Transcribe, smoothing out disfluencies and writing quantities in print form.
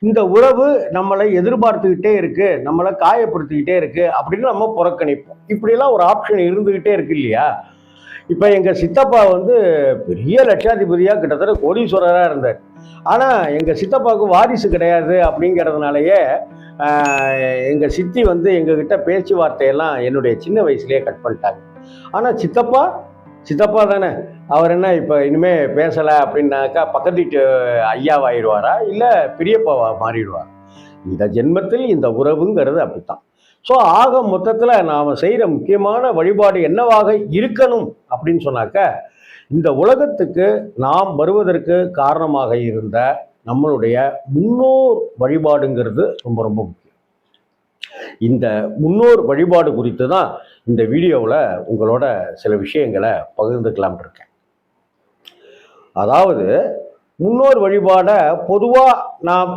இந்த உறவு நம்மளை எதிர்பார்த்துக்கிட்டே இருக்கு, நம்மளை காயப்படுத்திக்கிட்டே இருக்கு அப்படின்னு நம்ம புறக்கணிப்போம். இப்படியெல்லாம் ஒரு ஆப்ஷன் இருந்துகிட்டே இருக்கு இல்லையா? இப்ப எங்க சித்தப்பா வந்து பெரிய லட்சாதிபதியா கிட்டத்தட்ட கோடீஸ்வரரா இருந்தார். ஆனா எங்க சித்தப்பாவுக்கு வாரிசு கிடையாது அப்படிங்கிறதுனாலயே எங்க சித்தி வந்து எங்ககிட்ட பேச்சுவார்த்தையெல்லாம் என்னுடைய சின்ன வயசுலயே கட் பண்ணிட்டாங்க. ஆனா சித்தப்பா சித்தப்பா தானே, அவர் என்ன இப்ப இனிமே பேசல அப்படின்னாக்கா பக்கத்து வீட்டு ஐயாவாயிடுவாரா இல்ல பெரியப்பாவா மாறிடுவார்? இந்த ஜென்மத்தில் இந்த உறவுங்கிறது அப்படித்தான். ஸோ ஆக மொத்தத்தில் நாம் செய்கிற முக்கியமான வழிபாடு என்னவாக இருக்கணும் அப்படின்னு சொன்னாக்க, இந்த உலகத்துக்கு நாம் வருவதற்கு காரணமாக இருந்த நம்மளுடைய முன்னோர் வழிபாடுங்கிறது ரொம்ப ரொம்ப முக்கியம். இந்த முன்னோர் வழிபாடு குறித்து தான் இந்த வீடியோவில் உங்களோட சில விஷயங்களை பகிர்ந்துக்கலாம் இருக்கேன். அதாவது முன்னோர் வழிபாடை பொதுவாக நாம்